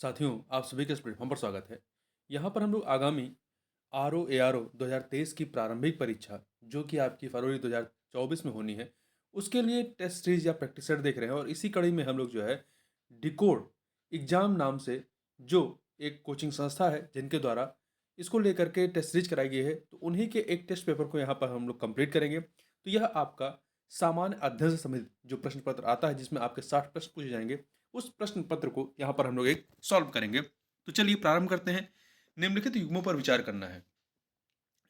साथियों, आप सभी का इस प्लेटफ़ॉर्म पर स्वागत है। यहाँ पर हम लोग आगामी आरओ-एआरओ 2023 की प्रारंभिक परीक्षा, जो कि आपकी फरवरी 2024 में होनी है, उसके लिए टेस्ट सीरीज़ या प्रैक्टिस सेट देख रहे हैं और इसी कड़ी में हम लोग जो है, डिकोड एग्ज़ाम नाम से जो एक कोचिंग संस्था है, जिनके द्वारा इसको लेकर के टेस्ट सीरीज़ कराई गई है, तो उन्हीं के एक टेस्ट पेपर को यहाँ पर हम लोग कंप्लीट करेंगे। तो यह आपका सामान्य अध्ययन से संबंधित जो प्रश्न पत्र आता है, जिसमें आपके 60 प्रश्न पूछे जाएँगे, उस प्रश्न पत्र को यहाँ पर हम लोग एक सॉल्व करेंगे। तो चलिए प्रारंभ करते हैं। निम्नलिखित युग्मों पर विचार करना है।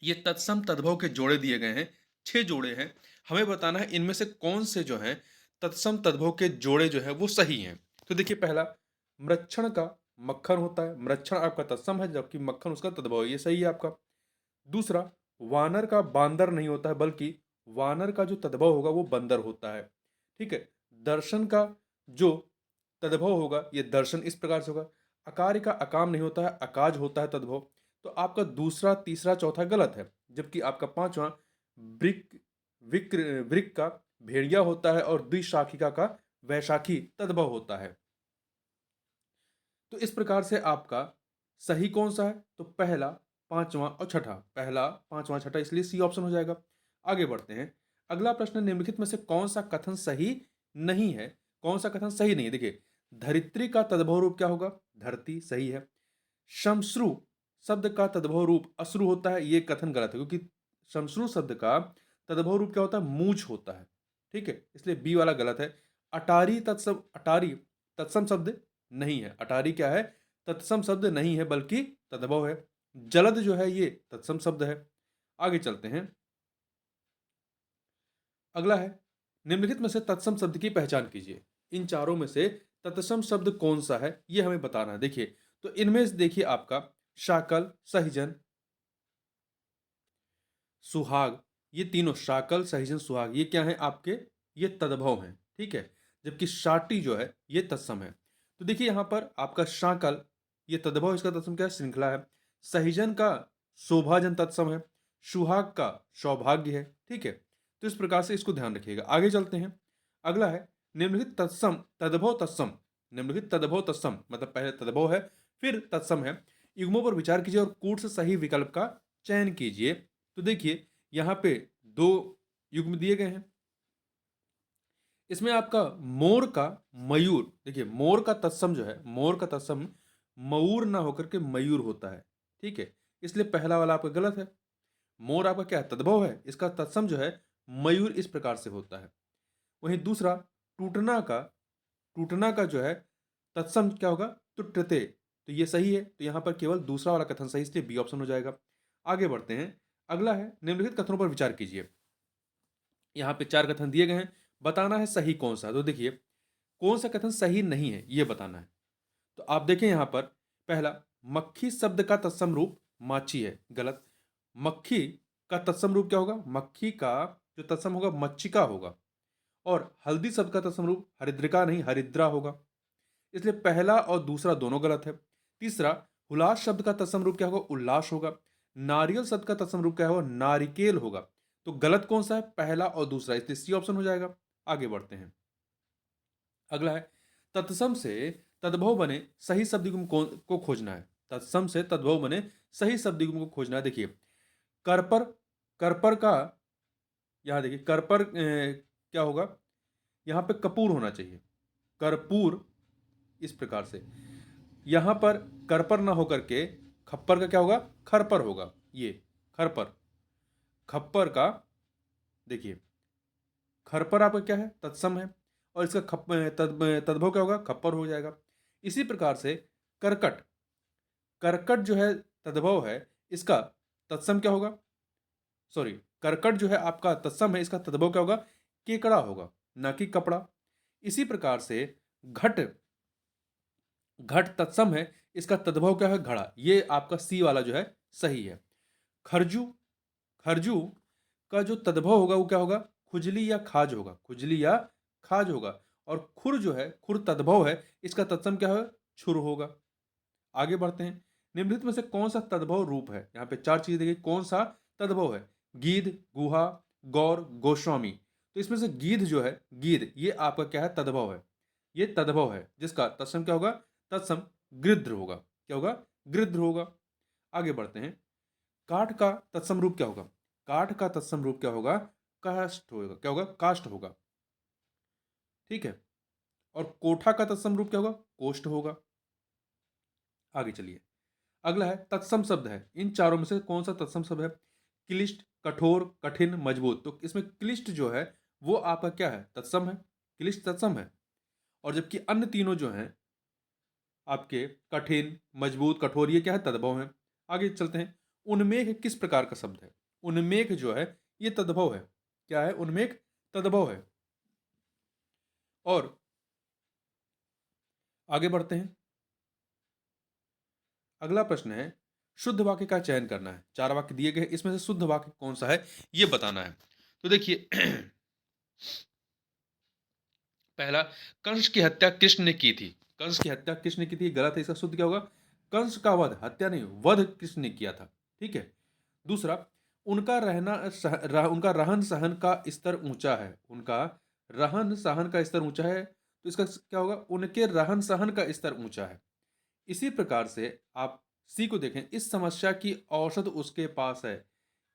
ये तत्सम तद्भव के जोड़े दिए गए हैं, 6 जोड़े हैं। हमें बताना है इनमें से कौन से जो हैं तत्सम तद्भव के जोड़े जो हैं वो सही हैं। तो देखिए पहला, मृच्छण का मक्खन होता है। मृच्छण आपका तत्सम है, जबकि मक्खन उसका तद्भव है, ये सही है आपका। दूसरा, वानर का बांदर नहीं होता है, बल्कि वानर का जो तद्भव होगा वो बंदर होता है। ठीक है। दर्शन का जो तद्भव होगा ये दर्शन इस प्रकार से होगा। अकार्य का अकाम नहीं होता है, अकाज होता है तद्भव। तो आपका दूसरा, तीसरा, चौथा गलत है। जबकि आपका पांचवा, वृक विक्र वृक का भेड़िया होता है और द्विशाखिका का वैशाखी तद्भव होता है। तो इस प्रकार से आपका सही कौन सा है? तो पहला, पांचवा और छठा। पहला, पांचवा, छठा, इसलिए सी ऑप्शन हो जाएगा। आगे बढ़ते हैं। अगला प्रश्न, निम्नलिखित में से कौन सा कथन सही नहीं है? कौन सा कथन सही नहीं है? देखिए, धरित्री का तद्भव रूप क्या होगा? धरती, सही है। शमश्रु शब्द का तद्भव रूप अश्रु होता है, ये कथन गलत है, क्योंकि शमश्रु शब्द का तद्भव रूप क्या होता है? मूछ होता है। ठीक है, इसलिए बी वाला गलत है। अटारी तत्सम शब्द नहीं है। अटारी क्या है? तत्सम शब्द नहीं है, बल्कि तद्भव है। जलद जो है ये तत्सम शब्द है। आगे चलते हैं। अगला है, निम्नलिखित में से तत्सम शब्द की पहचान कीजिए। इन चारों में से तत्सम शब्द कौन सा है, ये हमें बताना है। देखिए, तो इनमें से देखिए आपका शाकल, सहिजन, सुहाग, ये तीनों शाकल, सहिजन, सुहाग, ये क्या है आपके? ये तद्भव हैं। ठीक है। जबकि शाटी जो है ये तत्सम है। तो देखिए यहां पर आपका शाकल ये तद्भव, इसका तत्सम क्या है? श्रृंखला है। सहिजन का शोभाजन तत्सम है। सुहाग का सौभाग्य है। ठीक है। तो इस प्रकार से इसको ध्यान रखिएगा। आगे चलते हैं। अगला है, निम्नलिखित तत्सम तद्भव तत्सम, निम्नलिखित तद्भव तत्सम मतलब पहले तद्भव है फिर तत्सम है, युग्मों पर विचार कीजिए और कूट से सही विकल्प का चयन कीजिए। तो देखिए यहाँ पे दो युग्म दिए गए हैं। इसमें आपका मोर का मयूर, देखिए मोर का तत्सम जो है, मोर का तत्सम मऊर ना होकर के मयूर होता है। ठीक है। इसलिए पहला वाला आपका गलत है। मोर आपका क्या है? तद्भव है, इसका तत्सम जो है मयूर इस प्रकार से होता है। वहीं दूसरा, टूटना का टूटना का जो है तत्सम क्या होगा? टुटते। तो ये सही है, तो यहां पर केवल दूसरा वाला कथन सही, इसलिए बी ऑप्शन हो जाएगा। आगे बढ़ते हैं। अगला है, निम्नलिखित कथनों पर विचार कीजिए। यहाँ पे 4 कथन दिए गए हैं, बताना है सही कौन सा। तो देखिए, कौन सा कथन सही नहीं है ये बताना है। तो आप देखें यहाँ पर, पहला, मक्खी शब्द का तत्सम रूप माछी है, गलत। मक्खी का तत्सम रूप क्या होगा? मक्खी का जो तत्सम होगा मच्छिका होगा। और हल्दी शब्द का तत्सम रूप हरिद्रिका नहीं हरिद्रा होगा। इसलिए पहला और दूसरा दोनों गलत है। तीसरा, हुलास शब्द का तत्सम रूप क्या होगा? उल्लास होगा। नारियल शब्द का तत्सम रूप क्या होगा? नारिकेल होगा। तो गलत कौन सा है? पहला और दूसरा, इसलिए सी ऑप्शन हो जाएगा। आगे बढ़ते हैं। अगला है, तत्सम से तद्भव बने सही शब्द युग्म को खोजना है। तत्सम से तद्भव बने सही शब्द युग्म को खोजना है। देखिए, करपर, करपर का, यहां देखिए करपर क्या होगा? यहां पे कपूर होना चाहिए, कर्पूर, इस प्रकार से। यहां पर करपर ना होकर के खप्पर का क्या होगा? खरपर होगा। ये खरपर, खप्पर का, देखिए खरपर आपका क्या है? तत्सम है, और इसका तद्भव क्या होगा? खप्पर हो जाएगा। इसी प्रकार से करकट, करकट जो है तद्भव है, इसका तत्सम क्या होगा? सॉरी, करकट जो है आपका तत्सम है, इसका तद्भव क्या होगा? केकड़ा होगा, ना कि कपड़ा। इसी प्रकार से घट, घट तत्सम है, इसका तद्भव क्या है? घड़ा। ये आपका सी वाला जो है सही है। खरजू, खरजू का जो तद्भव होगा वो क्या होगा? खुजली या खाज होगा, खुजली या खाज होगा। और खुर जो है, खुर तद्भव है, इसका तत्सम क्या है? छुर होगा। आगे बढ़ते हैं। निम्नलिखित में से कौन सा तद्भव रूप है? यहाँ पे 4 चीजें देखिए, कौन सा तद्भव है? गीध, गुहा, गौर, गोस्वामी। तो इसमें से गीध जो है, गीध ये आपका क्या है? तद्भव है। ये तद्भव है, जिसका तत्सम क्या होगा? तत्सम गृध्र होगा। क्या होगा? गृध्र होगा। आगे बढ़ते हैं। काठ का तत्सम रूप क्या होगा? काठ का तत्सम रूप क्या होगा? काष्ठ होगा। क्या होगा? काष्ठ होगा। ठीक है। और कोठा का तत्सम रूप क्या होगा? कोष्ठ होगा। आगे चलिए। अगला है तत्सम शब्द है, इन चारों में से कौन सा तत्सम शब्द है? क्लिष्ट, कठोर, कठिन, मजबूत। तो इसमें क्लिष्ट जो है वो आपका क्या है? तत्सम है। क्लिष्ट तत्सम है। और जबकि अन्य तीनों जो हैं आपके कठिन, मजबूत, कठोर, ये क्या है? तद्भव है। आगे चलते हैं। उन्मेघ किस प्रकार का शब्द है? उन्मेघ जो है ये तद्भव है। क्या है? उन्मेघ तद्भव है। और आगे बढ़ते हैं। अगला प्रश्न है, शुद्ध वाक्य का चयन करना है। चार वाक्य दिए गए, इसमें से शुद्ध वाक्य कौन सा है ये बताना है। तो देखिए पहला, कंस की हत्या कृष्ण ने की थी। कंस की हत्या कृष्ण ने की थी, गलत है। इसका शुद्ध क्या होगा? कंस का वध, हत्या नहीं, वध कृष्ण ने किया था। ठीक है। दूसरा, उनका रहन सहन का स्तर ऊंचा है। उनका रहन सहन का स्तर ऊंचा है, तो इसका क्या होगा? उनके रहन सहन का स्तर ऊंचा है। इसी प्रकार से आप सी को देखें, इस समस्या की औसत उसके पास है।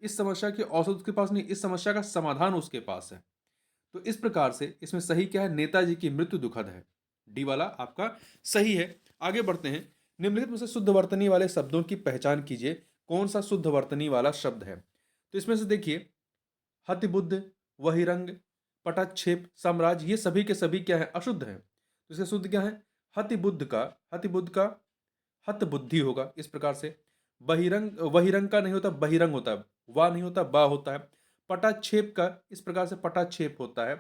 इस समस्या की औसत उसके पास नहीं, इस समस्या का समाधान उसके पास है। तो इस प्रकार से इसमें सही क्या है? नेताजी की मृत्यु दुखद है। डी वाला आपका सही है। आगे बढ़ते हैं। निम्नलिखित में से शुद्ध वर्तनी वाले शब्दों की पहचान कीजिए। कौन सा शुद्ध वर्तनी वाला शब्द है? तो इसमें से देखिए, हतिबुद्ध, वहिरंग, पटाक्षेप, साम्राज्य, ये सभी के सभी क्या है? अशुद्ध है। तो इसका शुद्ध क्या है? हतिबुद्ध का हत बुद्धि होगा। इस प्रकार से बहिरंग, वहिरंग का नहीं होता, बहिरंग होता है। वाह नहीं होता, बा होता है। पटाक्षेप का इस प्रकार से पटाक्षेप होता है,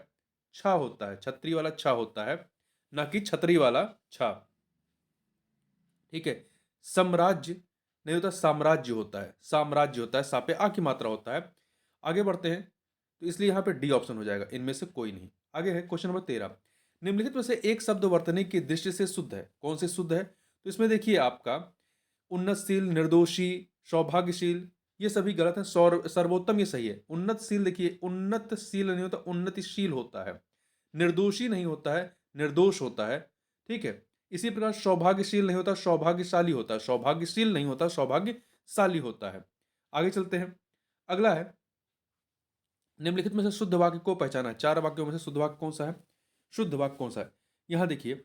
छा होता है, छतरी वाला छा होता है, ना कि छतरी वाला छा। ठीक है। साम्राज्य नहीं होता, साम्राज्य होता है, साम्राज्य होता है, सापे आ की मात्रा होता है। आगे बढ़ते हैं। तो इसलिए यहां पे डी ऑप्शन हो जाएगा, इनमें से कोई नहीं। आगे है क्वेश्चन नंबर 13। निम्नलिखित में से एक शब्द वर्तनी की दृष्टि से शुद्ध है। कौन से शुद्ध है? तो इसमें देखिए आपका उन्नतशील, निर्दोषी, सौभाग्यशील, ये सभी गलत है। सर्वोत्तम ये सही है। उन्नतशील, देखिए उन्नतशील नहीं होता, उन्नतिशील होता है। निर्दोषी नहीं होता है, निर्दोष होता है। ठीक है। इसी प्रकार सौभाग्यशील नहीं होता, सौभाग्यशाली होता है। सौभाग्यशील नहीं होता, सौभाग्यशाली होता है। आगे चलते हैं। अगला है, निम्नलिखित में से शुद्ध वाक्य को पहचाना है। चार वाक्यों में से शुद्ध वाक्य कौन सा है? शुद्ध वाक्य कौन सा है? यहां देखिए,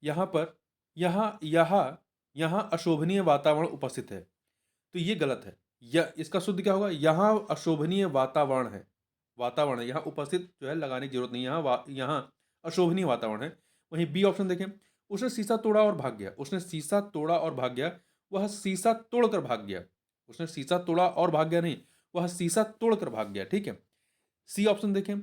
यहां पर यहां यहां यहां अशोभनीय वातावरण उपस्थित है, तो ये गलत है। इसका शुद्ध क्या होगा? यहां अशोभनीय वातावरण है। वातावरण है, यहां उपस्थित जो है लगाने की जरूरत नहीं। यहां अशोभनीय वातावरण है। वहीं बी ऑप्शन देखें, उसने शीशा तोड़ा और भाग गया। उसने शीशा तोड़ा और भाग गया, वह शीशा तोड़कर भाग गया। उसने शीशा तोड़ा और भाग गया नहीं, वह शीशा तोड़कर भाग गया। ठीक है। सी ऑप्शन देखें,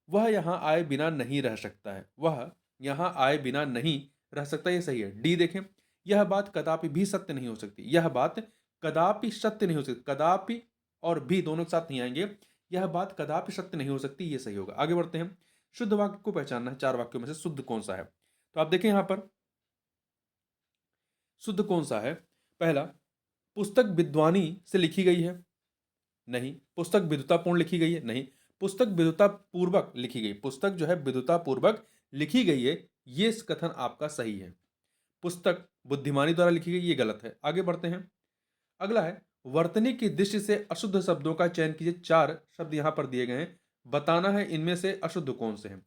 वह यहां आए बिना नहीं रह सकता है। वह यहां आए बिना नहीं रह सकता, ये सही है। डी देखें, यह बात कदापि भी सत्य नहीं हो सकती। यह बात कदापि सत्य नहीं हो सकती। कदापि और भी दोनों के साथ नहीं आएंगे। यह बात कदापि सत्य नहीं हो सकती, ये सही होगा। आगे बढ़ते हैं। शुद्ध वाक्य को पहचानना है। चार वाक्यों में से शुद्ध कौन सा है? तो आप देखें यहां पर शुद्ध कौन सा है। पहला, पुस्तक विद्वानी से लिखी गई है। नहीं। पुस्तक विद्वतापूर्ण लिखी गई है। नहीं। पुस्तक विद्वतापूर्वक लिखी गई। पुस्तक जो है विद्वतापूर्वक लिखी गई है, ये कथन आपका सही है। पुस्तक बुद्धिमानी द्वारा लिखी गई, ये गलत है। आगे बढ़ते हैं। अगला है, वर्तनी की दृष्टि से अशुद्ध शब्दों का चयन कीजिए। चार शब्द यहां पर दिए गए हैं, बताना है इनमें से अशुद्ध कौन से हैं।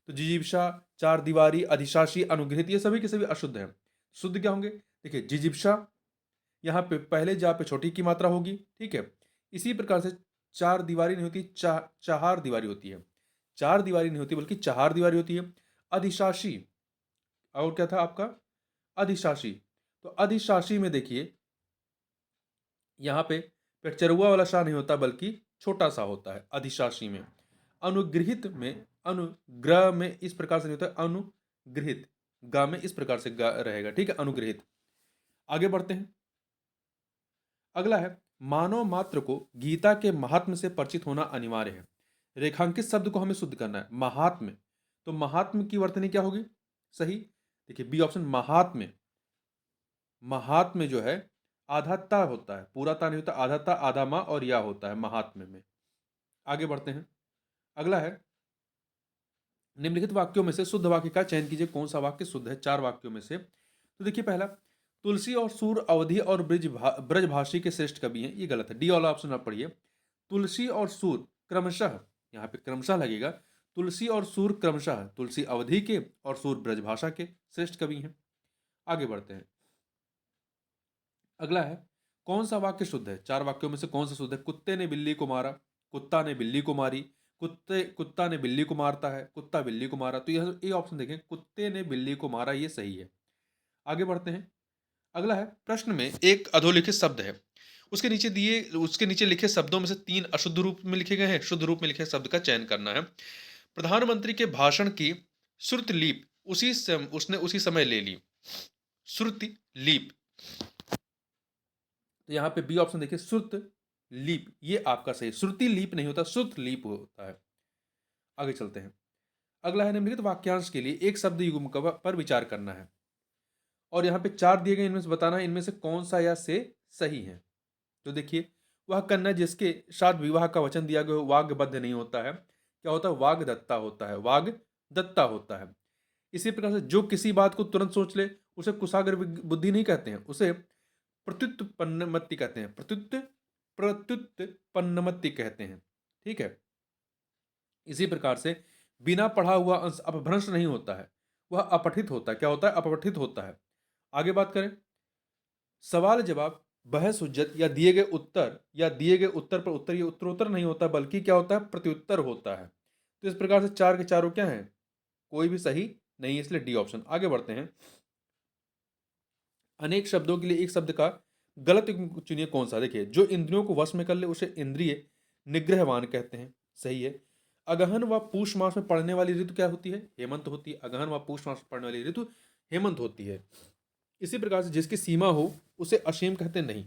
तो जिजीविषा, चार दीवारी, अधिशासी, अनुग्रहित, ये सभी के सभी अशुद्ध हैं। शुद्ध क्या होंगे? देखिए, जिजीविषा, यहाँ पे पहले जा पे छोटी की मात्रा होगी। ठीक है। इसी प्रकार से चार दीवारी नहीं होती, चार दीवारी होती है। चार दीवारी नहीं होती बल्कि चार दीवारी होती है। अधिशासी, और क्या था आपका? अधिशासी। तो अधिशासी में देखिए, यहाँ पे पेचरुआ वाला शाह नहीं होता बल्कि छोटा सा होता है अधिशासी में। अनुग्रहित में, अनुग्रह में इस प्रकार से नहीं होता, अनुग्रहित, गा में इस प्रकार से गा रहेगा। ठीक है, अनुग्रहित। आगे बढ़ते हैं। अगला है, मानव मात्र को गीता के महात्म से परिचित होना अनिवार्य है। रेखांकित शब्द को हमें शुद्ध करना है। महात्म, तो महात्म की वर्तनी क्या होगी? सही। देखिए बी ऑप्शन, महात्म। महात्म जो है आधा ता होता है, पूरा ता नहीं होता, आधा ता, आधा मा और या होता है महात्म में। आगे बढ़ते हैं। अगला है, निम्नलिखित वाक्यों में से शुद्ध वाक्य का चयन कीजिए। कौन सा वाक्य शुद्ध है चार वाक्यों में से? तो तो देखिए पहला, तुलसी और सूर अवधि और ब्रजभाषी के श्रेष्ठ कवि हैं, ये गलत है। डी वाला ऑप्शन आप पढ़िए। तुलसी और सूर क्रमशः, यहाँ पे क्रमशः लगेगा, तुलसी और सूर क्रमशः तुलसी अवधि के और सूर ब्रजभाषा के श्रेष्ठ कवि हैं। आगे बढ़ते हैं। अगला है, कौन सा वाक्य शुद्ध है? चार वाक्यों में से कौन सा शुद्ध है? कुत्ते ने बिल्ली को मारा, कुत्ता ने बिल्ली को मारी, कुत्ता ने बिल्ली को मारता है, कुत्ता बिल्ली को मारा। तो यह ये ऑप्शन देखें, कुत्ते ने बिल्ली को मारा, ये सही है। आगे बढ़ते हैं। अगला है, प्रश्न में एक अधोलिखित शब्द है, उसके नीचे लिखे शब्दों में से तीन अशुद्ध रूप में लिखे गए हैं, शुद्ध रूप में लिखे शब्द का चयन करना है। प्रधानमंत्री के भाषण की श्रुति लीप उसने उसी समय ले ली। श्रुति लीप, तो यहाँ पे बी ऑप्शन देखिए, श्रुत लीप, ये आपका सही। श्रुति लीप नहीं होता, श्रुत लीप होता है। आगे चलते हैं। अगला है, निम्नलिखित वाक्यांश के लिए एक शब्द युग्म पर विचार करना है और यहाँ पे चार दिए गए, इनमें से बताना है इनमें से कौन सा या से सही है। तो देखिए, वह कन्या जिसके साथ विवाह का वचन दिया गया वाग्बद्ध नहीं होता है, क्या होता है? वाग्दत्ता होता है, वाग्दत्ता होता है। इसी प्रकार से जो किसी बात को तुरंत सोच ले उसे कुशाग्र बुद्धि नहीं कहते हैं, उसे प्रत्युत्पन्नमति कहते हैं, प्रत्युत्पन्नमति कहते हैं। ठीक है। इसी प्रकार से बिना पढ़ा हुआ अंश अपभ्रंश नहीं होता है, वह अपठित होता है। क्या होता है? अपठित होता है। आगे बात करें, सवाल जवाब, बहस हुज्जत या दिए गए उत्तर पर उत्तर, ये उत्तरोत्तर नहीं होता बल्कि क्या होता है? प्रत्युत्तर होता है। तो इस प्रकार से चार के चारों क्या हैं? कोई भी सही नहीं है, इसलिए डी ऑप्शन। आगे बढ़ते हैं। अनेक शब्दों के लिए एक शब्द का गलत युग्म चुनिए, कौन सा? देखिए, जो इंद्रियों को वश में कर ले उसे इंद्रिय निग्रहवान कहते हैं, सही है। अगहन व पूष मास में पड़ने वाली ऋतु क्या होती है? हेमंत होती है। अगहन व पूष मास में पड़ने वाली ऋतु हेमंत होती है। इसी प्रकार से जिसकी सीमा हो उसे असीम कहते नहीं,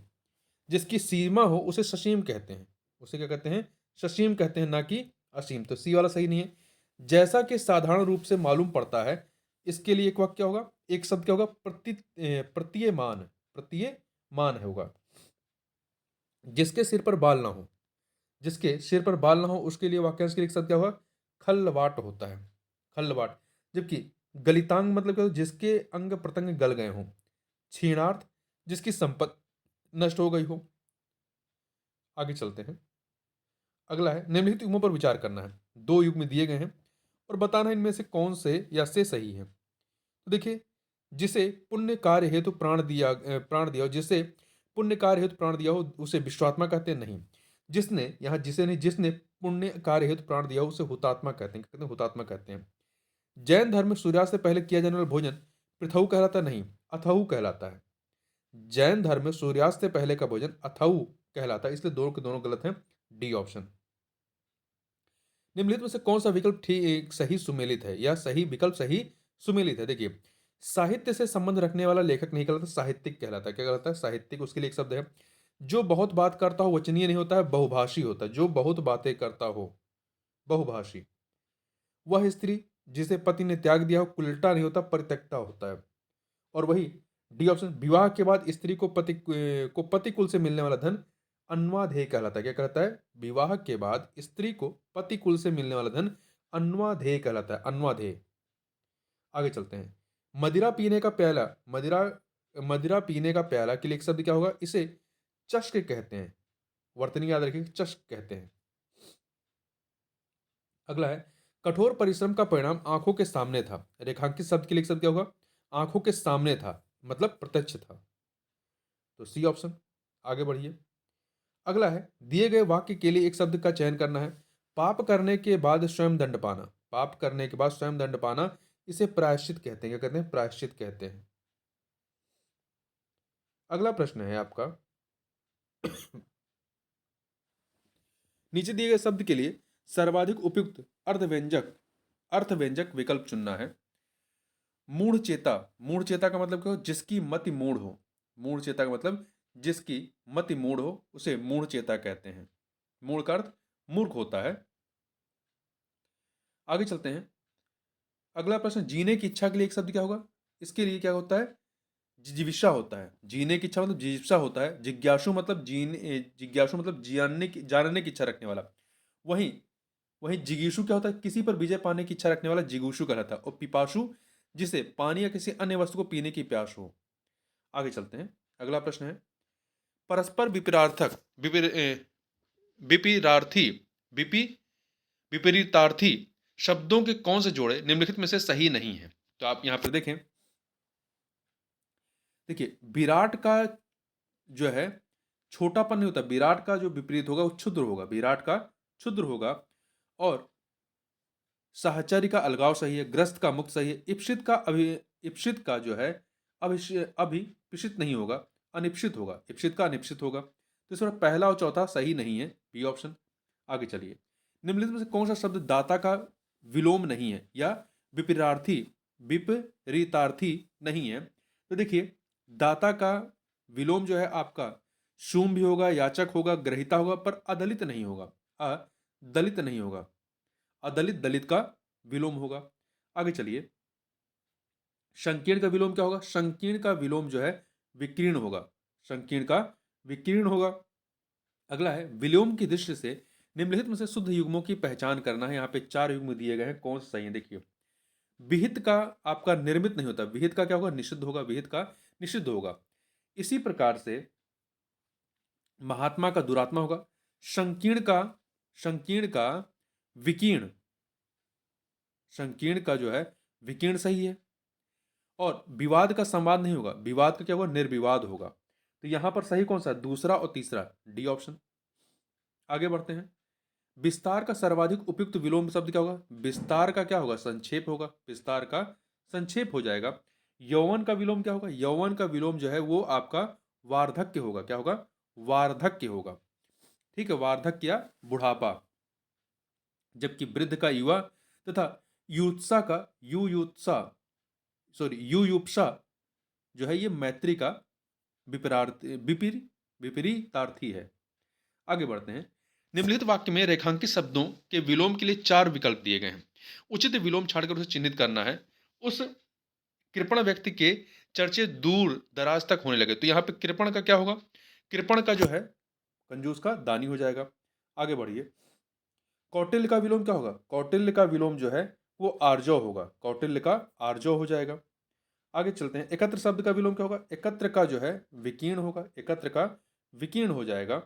जिसकी सीमा हो उसे ससीम कहते हैं। उसे क्या कहते हैं? ससीम कहते हैं, ना कि असीम। तो सी वाला सही नहीं है। जैसा कि साधारण रूप से मालूम पड़ता है, इसके लिए एक वाक्य होगा, एक शब्द क्या होगा? प्रतीयमान, प्रतीयमान होगा। जिसके सिर पर बाल ना हो, जिसके सिर पर बाल ना हो उसके लिए वाक्यांश के लिए एक शब्द क्या होगा? खल्लवाट होता है, खल्लवाट। जबकि गलितांग मतलब क्या होता है? जिसके अंग प्रत्यंग गल गए हों। क्षीणार्थ, जिसकी संपत्ति नष्ट हो गई हो। आगे चलते हैं। अगला है, निम्नलिखित युग्मों पर विचार करना है। दो युग्म दिए गए हैं और बताना है इनमें से कौन से या से सही है। तो देखिए, जिसे पुण्य कार्य हेतु प्राण दिया हो, जिसे पुण्य कार्य हेतु प्राण दिया हो उसे विश्वात्मा कहते हैं, नहीं। जिसने, यहाँ जिसे नहीं, जिसने पुण्य कार्य हेतु प्राण दिया हो उसे हुतात्मा कहते हैं। कहते हैं हुतात्मा कहते हैं। जैन धर्म में सूर्यास्त से पहले किया जाने वाला भोजन पृथऊ कहलाता नहीं, अथऊ कहलाता है। जैन धर्म में सूर्यास्त से पहले का भोजन अथऊ कहलाता है, इसलिए दोनों के दोनों गलत हैं, डी ऑप्शन। निम्नलिखित में से कौन सा विकल्प ठीक सही सुमेलित है या सही विकल्प सही सुमेलित है? देखिए, साहित्य से संबंध रखने वाला लेखक नहीं कहलाता, साहित्यिक कहलाता है। क्या कहलाता है? साहित्यिक। उसके लिए एक शब्द है, जो बहुत बात करता हो वचनीय नहीं होता है, बहुभाषी होता है। जो बहुत बातें करता हो, बहुभाषी। वह स्त्री जिसे पति ने त्याग दिया हो कुलटा नहीं होता, परित्यक्ता होता है। और वही डी ऑप्शन, विवाह के बाद स्त्री को पति कुल से मिलने वाला धन अन्वाधेय कहलाता है। क्या कहलाता है? विवाह के बाद स्त्री को पति कुल से मिलने वाला धन अन्वाधेय कहलाता है, अन्वाधेय। आगे चलते हैं। मदिरा पीने का प्याला, मदिरा मदिरा पीने का प्याला के लिए एक शब्द क्या होगा? इसे चष्क कहते हैं। वर्तनी याद रखिए, चष्क कहते हैं। अगला है, कठोर परिश्रम का परिणाम आंखों के सामने था। रेखांकित शब्द के लिए एक शब्द क्या होगा? आंखों के सामने था, मतलब प्रत्यक्ष था। तो सी ऑप्शन। आगे बढ़िए। अगला है, दिए गए वाक्य के लिए एक शब्द का चयन करना है। पाप करने के बाद स्वयं दंड पाना, पाप करने के बाद स्वयं दंड पाना, इसे प्रायश्चित कहते हैं। क्या कहते हैं? प्रायश्चित कहते हैं। अगला प्रश्न है आपका, नीचे दिए गए शब्द के लिए सर्वाधिक उपयुक्त अर्थव्यंजक विकल्प चुनना है। मूढ़ चेता, मूढ़ चेता का मतलब क्या हो? जिसकी मति मूढ़ हो। मूढ़ चेता का मतलब जिसकी मति मूढ़ हो उसे मूढ़ चेता कहते हैं। मूढ़ का अर्थ मूर्ख होता है। आगे चलते हैं। अगला प्रश्न, जीने की इच्छा के लिए एक शब्द क्या होगा? इसके लिए क्या होता है? जिजीविषा होता है। जीने की इच्छा मतलब जिजीविषा होता है। जिज्ञासु मतलब जानने की इच्छा रखने वाला। वहीं वहीं जिगीषु क्या होता है? किसी पर विजय पाने की इच्छा रखने वाला जिगूषु कहलाता है। और पिपासु, जिसे पानी या किसी अन्य वस्तु को पीने की प्यास हो। आगे चलते हैं। अगला प्रश्न है, परस्पर विपरीतार्थक विपरीतार्थी विपी विपरीतार्थी शब्दों के कौन से जोड़े निम्नलिखित में से सही नहीं है? तो आप यहां पर देखें, देखिए विराट का जो है छोटापन नहीं होता, विराट का जो विपरीत होगा वो क्षुद्र होगा, विराट का क्षुद्र होगा। और साहचर्य का अलगाव सही है, ग्रस्त का मुक्त सही है, इप्सित का जो है अभिपिषित नहीं होगा, अनिप्सित होगा, इप्सित का अनिप्सित होगा। तो इस पहला और चौथा सही नहीं है, बी ऑप्शन। आगे चलिए, निम्नलिखित में से कौन सा शब्द दाता का विलोम नहीं है या विपरीतार्थी नहीं है? तो देखिए दाता का विलोम जो है आपका शुम भी होगा, याचक होगा, ग्रहिता होगा, पर अदलित नहीं होगा, अदलित नहीं होगा, अदलित दलित का विलोम होगा। आगे चलिए, संकीर्ण का विलोम क्या होगा? संकीर्ण का विलोम जो है विकीर्ण होगा, संकीर्ण का विकीर्ण होगा। अगला है, विलोम की दृष्टि से निम्नलिखित में से शुद्ध युग्मों की पहचान करना है। यहाँ पे 4 युग्म दिए गए हैं, कौन से सही है? देखिए, विहित का आपका निर्मित नहीं होता, विहित का क्या होगा? निषिद्ध होगा, विहित का निषिद्ध होगा। इसी प्रकार से महात्मा का दुरात्मा होगा, संकीर्ण का विकीर्ण, संकीर्ण का जो है विकीर्ण सही है। और विवाद का संवाद नहीं होगा, विवाद का क्या होगा? निर्विवाद होगा। तो यहां पर सही कौन सा? दूसरा और तीसरा, डी ऑप्शन। आगे बढ़ते हैं, विस्तार का सर्वाधिक उपयुक्त विलोम शब्द क्या होगा? विस्तार का क्या होगा? संक्षेप होगा, विस्तार का संक्षेप हो जाएगा। यौवन का विलोम क्या होगा? यौवन का विलोम जो है वो आपका वार्धक्य होगा, क्या होगा? वार्धक्य होगा, ठीक है, वार्धक्य या बुढ़ापा। जबकि वृद्ध का युवा तथा युत्सा का युयुत्सा युयुप्सा जो है ये मैत्री का विपरीतार्थी है। आगे बढ़ते हैं, निम्नलिखित वाक्य में रेखांकित शब्दों के विलोम के लिए 4 विकल्प दिए गए हैं। उचित विलोम छाड़कर उसे चिन्हित करना है। उस कृपण व्यक्ति के चर्चे दूर दराज तक होने लगे। तो यहाँ पे कृपण का क्या होगा? कृपण का जो है कंजूस का दानी हो जाएगा। आगे बढ़िए, कौटिल्य का विलोम क्या होगा? कौटिल्य का विलोम जो है वो आर्जव होगा, कौटिल्य का आर्जव हो जाएगा। आगे चलते हैं, एकत्र शब्द का विलोम क्या होगा? एकत्र का जो है विकीर्ण होगा, एकत्र का विकीर्ण हो जाएगा।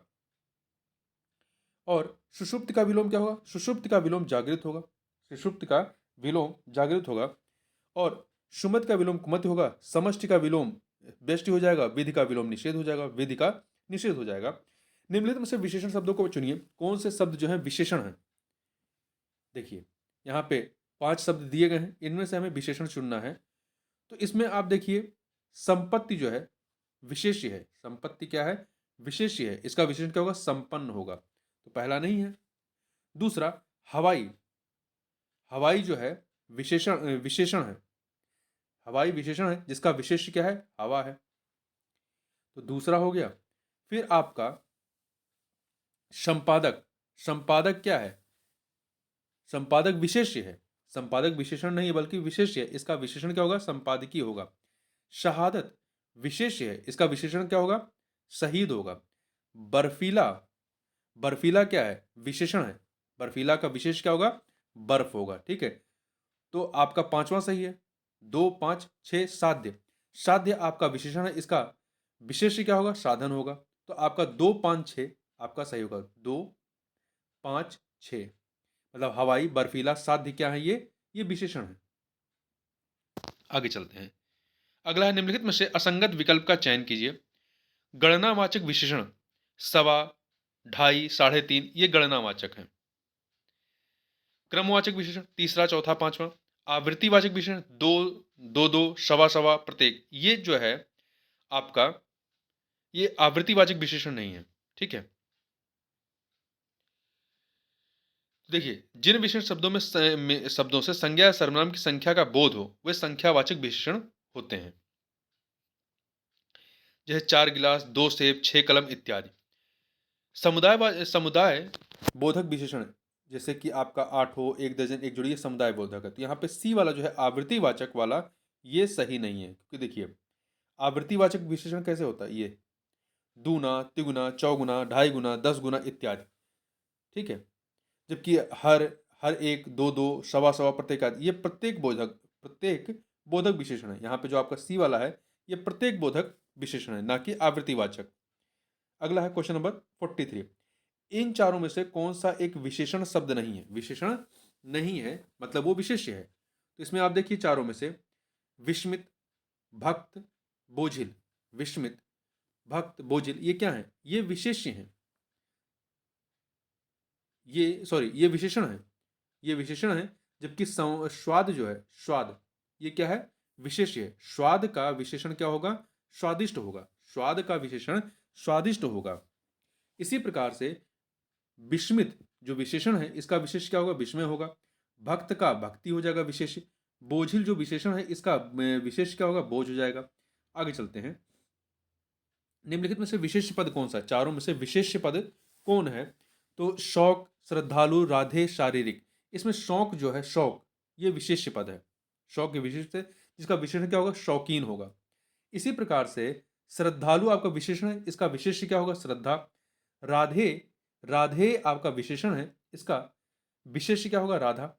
और सुषुप्त का विलोम क्या होगा? सुषुप्त का विलोम जागृत होगा, सुषुप्त का विलोम जागृत होगा। और सुमत का विलोम कुमत होगा, समष्टि का विलोम व्यष्टि हो जाएगा, विधि का विलोम निषेध हो जाएगा, विधि का निषेध हो जाएगा। निम्नलिखित में से विशेषण शब्दों को चुनिए, कौन से शब्द जो है विशेषण है? देखिए यहाँ पे 5 शब्द दिए गए हैं, इनमें से हमें विशेषण चुनना है। तो इसमें आप देखिए, संपत्ति जो है विशेष्य है, संपत्ति क्या है? विशेष्य है, इसका विशेषण क्या होगा? संपन्न होगा, तो पहला नहीं है। दूसरा, हवाई, हवाई जो है विशेषण है, हवाई विशेषण है जिसका विशेष्य क्या है? हवा है, तो दूसरा हो गया। फिर आपका संपादक, संपादक क्या है? संपादक विशेष्य है, संपादक विशेषण नहीं बल्कि विशेष्य है, इसका विशेषण क्या होगा? संपादकीय होगा। शहादत विशेष्य है, इसका विशेषण क्या होगा? शहीद होगा। बर्फीला, बर्फीला क्या है? विशेषण है, बर्फीला का विशेष क्या होगा? बर्फ होगा, ठीक है। तो आपका 5वां सही है, 2 5 6 साध्य, साध्य आपका विशेषण है, इसका विशेष्य क्या होगा? साधन होगा। तो आपका 2 5 6 आपका सही होगा, 2 5 6, मतलब हवाई, बर्फीला, साध्य क्या है? ये विशेषण है। आगे चलते हैं, अगला है, निम्नलिखित में से असंगत विकल्प का चयन कीजिए। गणनावाचक विशेषण सवा, ढाई, 3.5 ये गणनावाचक है। क्रमवाचक विशेषण तीसरा, चौथा, पांचवा। आवृत्तिवाचक विशेषण दो, दो दो, सवा सवा, प्रत्येक, ये जो है आपका ये आवृत्तिवाचक विशेषण नहीं है, ठीक है। देखिए, जिन विशेषण शब्दों में शब्दों से संज्ञा या सर्वनाम की संख्या का बोध हो वे संख्यावाचक विशेषण होते हैं, जैसे 4 गिलास, 2 सेब, 6 कलम इत्यादि। समुदाय बोधक विशेषण जैसे कि आपका 8 हो, 1 दर्जन, 1 जोड़ी, ये समुदाय बोधक है। तो यहाँ पे सी वाला जो है आवृत्तिवाचक वाला ये सही नहीं है, क्योंकि देखिए आवृत्तिवाचक विशेषण कैसे होता है? ये दूना, तिगुना, चौगुना, ढाई गुना, 10 गुना इत्यादि, ठीक है। जबकि हर, हर एक, दो दो, सवा सवा, प्रत्येक आदि, ये प्रत्येक बोधक विशेषण है। यहाँ पे जो आपका सी वाला है ये प्रत्येक बोधक विशेषण है, ना कि आवृत्तिवाचक। अगला है क्वेश्चन नंबर 43। इन चारों में से कौन सा एक विशेषण शब्द नहीं है? विशेषण नहीं है मतलब वो विशेष्य है। तो इसमें आप देखिए चारों में से विस्मित, भक्त, बोझिल। विस्मित, भक्त, बोझिल ये क्या है? ये विशेष्य हैं। ये विशेषण है। ये विशेषण है, जबकि स्वाद जो है, स्वाद ये क्या है? विशेष्य है। स्वाद का विशेषण क्या होगा? स्वादिष्ट होगा। स्वाद का विशेषण स्वादिष्ट होगा। इसी प्रकार से विस्मित जो विशेषण है, इसका विशेष क्या होगा? विस्मय होगा। भक्त का भक्ति हो जाएगा विशेष। बोझिल जो विशेषण है, इसका विशेष क्या होगा? बोझ हो जाएगा। आगे चलते हैं। निम्नलिखित में से विशेष पद कौन सा है? चारों में से विशेष पद कौन है? तो शौक, श्रद्धालु, राधे, शारीरिक। इसमें शौक जो है, शौक ये विशेष पद है। शौक के विशेष है, जिसका विशेषण क्या होगा? शौकीन होगा। इसी प्रकार से श्रद्धालु आपका विशेषण है, इसका विशेष क्या होगा? श्रद्धा। राधे, राधे आपका विशेषण है, इसका विशेष क्या होगा? राधा।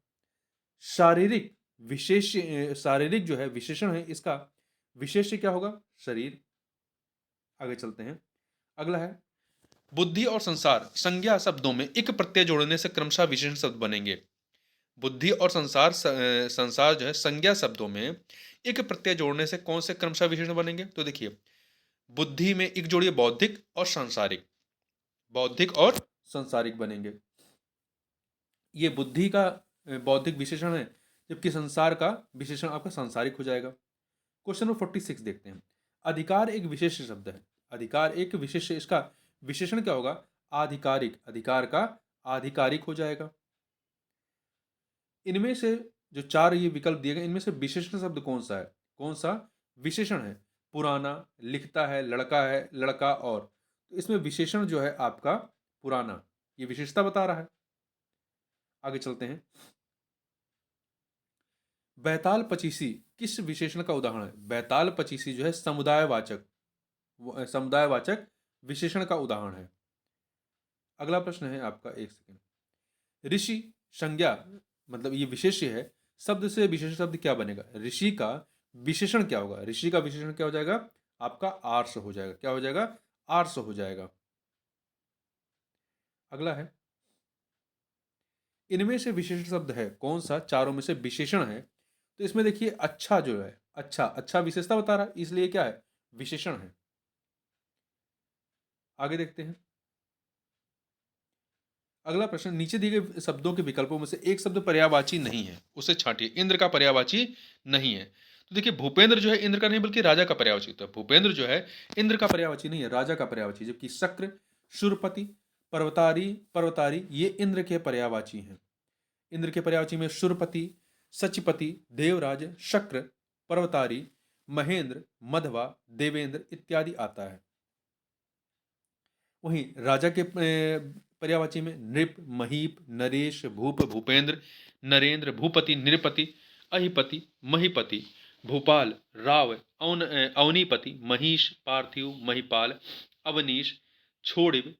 शारीरिक, विशेष शारीरिक जो है विशेषण है, इसका विशेष क्या होगा? शरीर। आगे चलते हैं। अगला है बुद्धि और संसार संज्ञा शब्दों में एक प्रत्यय जोड़ने से क्रमशः विशेषण शब्द बनेंगे। बुद्धि और संसार जो है संज्ञा शब्दों में एक प्रत्यय जोड़ने से कौन से क्रमशः विशेषण बनेंगे? तो देखिए बुद्धि में एक जोड़िए बौद्धिक और सांसारिक। बौद्धिक और सांसारिक बनेंगे। ये बुद्धि का बौद्धिक विशेषण है, जबकि संसार का विशेषण आपका सांसारिक हो जाएगा। क्वेश्चन नंबर 46 देखते हैं। अधिकार एक विशेष शब्द है। अधिकार एक विशेष, इसका विशेषण क्या होगा? आधिकारिक। अधिकार का आधिकारिक हो जाएगा। इनमें से जो चार ये विकल्प दिए गए, इनमें से विशेषण शब्द कौन सा है? कौन सा विशेषण है? पुराना, लिखता है, लड़का है, लड़का और। तो इसमें विशेषण जो है आपका पुराना, ये विशेषता बता रहा है। आगे चलते हैं। बैताल पचीसी किस विशेषण का उदाहरण है? बैताल पचीसी जो है समुदायवाचक, समुदायवाचक विशेषण का उदाहरण है। अगला प्रश्न है आपका, एक सेकंड। ऋषि संज्ञा मतलब ये विशेष्य है, शब्द से विशेषण शब्द क्या बनेगा? ऋषि का विशेषण क्या होगा? ऋषि का विशेषण क्या हो जाएगा? आपका आर्ष हो जाएगा। क्या हो जाएगा? आर्ष हो जाएगा। अगला है इनमें से विशेषण शब्द है कौन सा? चारों में से विशेषण है। तो इसमें देखिए अच्छा जो है, अच्छा, अच्छा विशेषता बता रहा है, इसलिए क्या है? विशेषण है। आगे देखते हैं। अगला प्रश्न, नीचे दिए गए शब्दों के विकल्पों में से एक शब्द पर्यायवाची नहीं है, उसे छांटिए। इंद्र का पर्यायवाची नहीं है। तो देखिए भूपेंद्र जो है इंद्र का नहीं बल्कि राजा का पर्यायवाची होता है। भूपेंद्र जो है इंद्र का पर्यायवाची नहीं है, राजा का पर्यायवाची। जबकि शक्र, शूरपति, पर्वतारी, पर्वतारी ये इंद्र के पर्यायवाची हैं। इंद्र के पर्यायवाची में शूरपति, सचिपति, देवराज, शक्र, पर्वतारी, महेंद्र, मधवा, देवेंद्र इत्यादि आता है। वहीं राजा के पर्यायवाची में नृप, महीप, नरेश, भूप, भूपेंद्र, नरेंद्र, भूपति, नृपति, अहिपति, महीपति, भूपाल, राव, अवनीपति, महिष, पार्थिव, महिपाल, अवनीश, छोड़िव,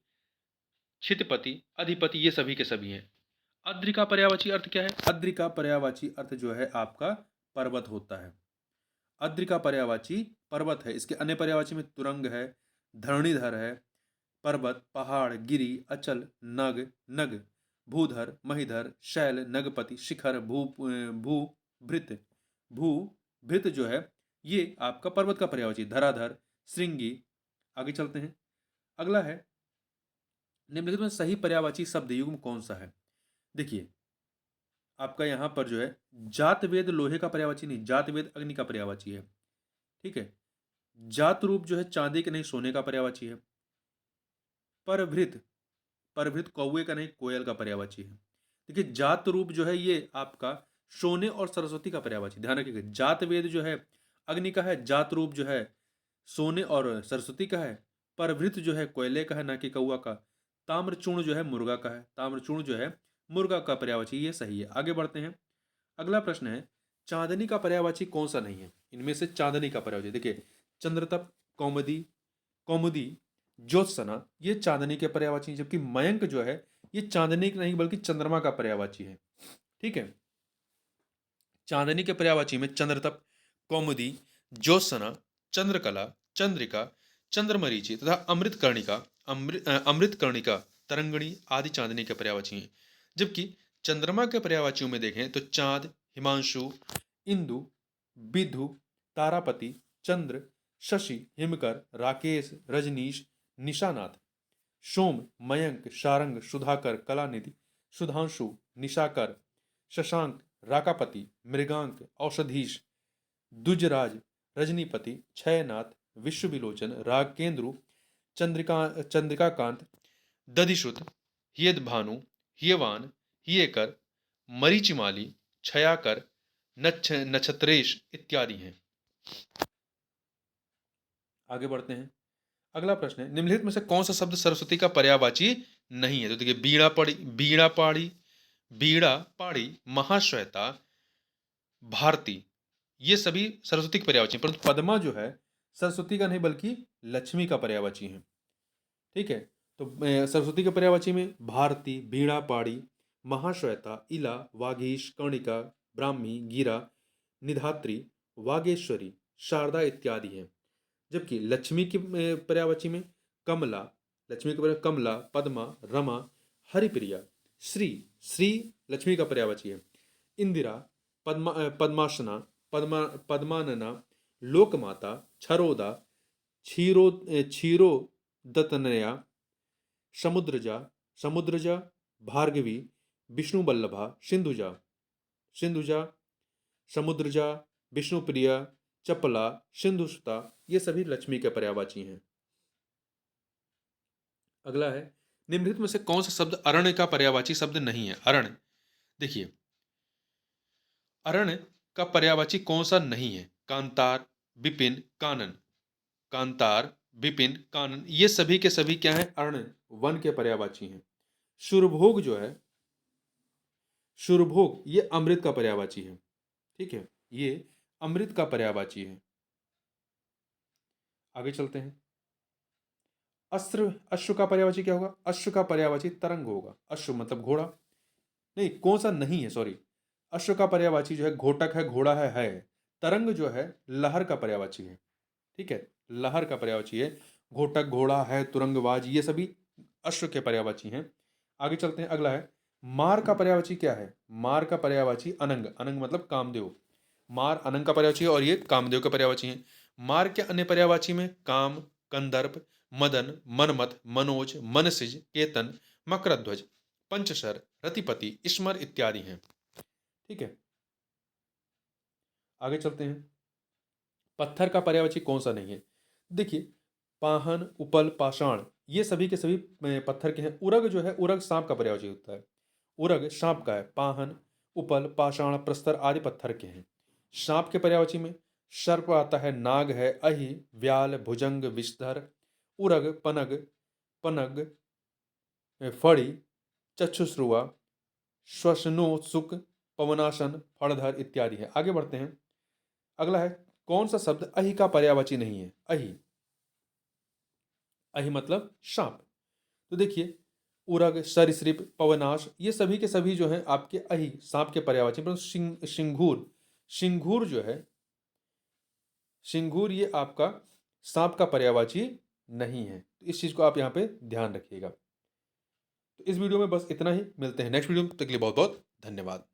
क्षितपति, अधिपति ये सभी के सभी हैं। अद्रि का पर्यायवाची अर्थ क्या है? अद्रि का पर्यायवाची अर्थ जो है आपका पर्वत होता है। अद्रि का पर्यायवाची पर्वत है। इसके अन्य पर्यायवाची में तुरंग है, धरणीधर है, पर्वत, पहाड़, गिरि, अचल, नग, नग, भूधर, महीधर, शैल, नगपति, शिखर, भू भृत। भू भृत जो है ये आपका पर्वत का पर्यायवाची। धराधर, श्रृंगी। आगे चलते हैं। अगला है निम्नलिखित में सही पर्यायवाची शब्द युग्म कौन सा है? देखिए आपका यहां पर जो है जात वेद लोहे का पर्यायवाची नहीं, जात वेद अग्नि का पर्यायवाची है। ठीक है। जात रूप जो है चांदी के नहीं सोने का पर्यायवाची है। परभृत, परभृत कौवे का नहीं कोयल का पर्यायवाची है। देखिए जात रूप जो है ये आपका सोने और सरस्वती का पर्यायवाची। ध्यान रखिएगा जात वेद जो है अग्नि का है, जात रूप जो है सोने और सरस्वती का है, परभृत जो है कोयले का है ना कि कौआ का, ताम्रचूर्ण जो है मुर्गा का है, ताम्रचूर्ण जो है मुर्गा का पर्यायवाची। ये सही है। आगे बढ़ते हैं। अगला प्रश्न है चांदनी का पर्यायवाची कौन सा नहीं है? इनमें से चांदनी का पर्यायवाची देखिए चंद्रतप, कौमुदी, कौमुदी, ज्योत्सना ये चांदनी के पर्यायवाची हैं। जबकि मयंक जो है ये चांदनी नहीं बल्कि चंद्रमा का पर्यायवाची है। ठीक है। चांदनी के पर्यायवाची में चंद्रतप, कौमुदी, ज्योत्सना, चंद्रकला, चंद्रिका, चंद्रमरीचि तथा अमृतकर्णिका, अमृतकर्णिका, तरंगणी आदि चांदनी के पर्यायवाची हैं। जबकि चंद्रमा के पर्यायवाचियों में देखें तो चांद, हिमांशु, इंदु, विधु, तारापति, चंद्र, शशि, हिमकर, राकेश, रजनीश, निशानाथ, सोम, मयंक, शारंग, सुधाकर, कलानिधि, सुधांशु, निशाकर, शशांक, राकापति, मृगांक, औषधीश, दुजराज, रजनीपति, क्षयनाथ, विश्वविलोचन, रागकेंद्रु, चंद्रिकाकांत, दधिश्रुत, हियदभानु, हियवान, हियकर, मरीचिमाली, छयाकर, नक्षत्रेश इत्यादि हैं। आगे बढ़ते हैं। अगला प्रश्न है, निम्नलिखित में से कौन सा शब्द सरस्वती का पर्यायवाची नहीं है? तो देखिए, बीड़ा पाड़ी, बीड़ा पाड़ी, महाश्वेता, भारती, ये सभी सरस्वती के पर्यायवाची हैं, परंतु पद्मा जो है सरस्वती का नहीं बल्कि लक्ष्मी का पर्यायवाची है। ठीक है, तो सरस्वती के पर्यायवाची में भारती, बीड़ा पाड़ी, महाश्वेता, इला, वागीश, कर्णिका, ब्राह्मी, गिरा, निधात्री, वागेश्वरी, शारदा इत्यादि हैं। जबकि लक्ष्मी की पर्यायवाची में कमला, लक्ष्मी के पर्याय कमला, पद्मा, रमा, हरिप्रिया, श्री लक्ष्मी का पर्यायवाची है, इंदिरा, पद्मासना, पद्मानना, लोकमाता, छरोदा, क्षीरोदतनया, समुद्रजा, भार्गवी, विष्णुवल्लभा, सिंधुजा, समुद्रजा, विष्णुप्रिया, चपला, सिंधुसुता, ये सभी लक्ष्मी के पर्यायवाची हैं। अगला है, निम्नलिखित में से कौन सा शब्द अरण्य का पर्यायवाची शब्द नहीं है? अरण्य, देखिए, अरण्य का पर्यायवाची कौन सा नहीं है? कांतार, विपिन, कानन, कांतार, विपिन, कानन, ये सभी के सभी क्या हैं? अरण्य, वन के पर्यायवाची हैं। शुरभोग जो है, शुरभोग ये अमृत का पर्यायवाची है। ठीक है, ये अमृत का पर्यायवाची है। आगे चलते हैं। अश्व का पर्यायवाची क्या होगा? अश्व का पर्यायवाची तरंग होगा। अश्व मतलब घोड़ा, नहीं, कौन सा नहीं है, सॉरी, अश्व का पर्यायवाची जो है घोटक है, घोड़ा है। तरंग जो है लहर का पर्यायवाची है। ठीक है, लहर का पर्यायवाची है। घोटक, घोड़ा है, तुरंगबाज, ये सभी अश्व के पर्यायवाची हैं। आगे चलते हैं। अगला है, मार का पर्यायवाची क्या है? मार का पर्यायवाची अनंग, अनंग मतलब कामदेव। मार अनंग का पर्यायवाची है और ये कामदेव का पर्यायवाची है। मार के अन्य पर्यायवाची में काम, कंदर्प, मदन, मनमथ, मनोज, मनसिज, केतन, मकरध्वज, पंचशर, रतिपति, स्मर इत्यादि हैं। ठीक है, आगे चलते हैं। पत्थर का पर्यायवाची कौन सा नहीं है? देखिए, पाहन, उपल, पाषाण, ये सभी के सभी पत्थर के हैं। उरग जो है, उरग सांप का पर्यायवाची होता है। उरग सांप का है। पाहन, उपल, पाषाण, प्रस्तर आदि पत्थर के हैं। सांप के पर्यायवाची में सर्प आता है, नाग है, अहि, व्याल, भुजंग, विषधर, उरग, पनग, फड़ी, चक्षुश्रुआ, श्वसनोत्सुक, पवनासन, फड़धर इत्यादि है। आगे बढ़ते हैं। अगला है, कौन सा शब्द अहि का पर्यायवाची नहीं है? अहि, अहि मतलब सांप। तो देखिए, उरग, सरीसृप, पवनाश, ये सभी के सभी जो हैं आपके अहि सांप के पर्यायवाची। परंतु सिंघूर जो है, सिंघूर ये आपका सांप का पर्यायवाची नहीं है। तो इस चीज को आप यहाँ पे ध्यान रखिएगा। तो इस वीडियो में बस इतना ही। मिलते हैं नेक्स्ट वीडियो में, तब तक के लिए बहुत बहुत धन्यवाद।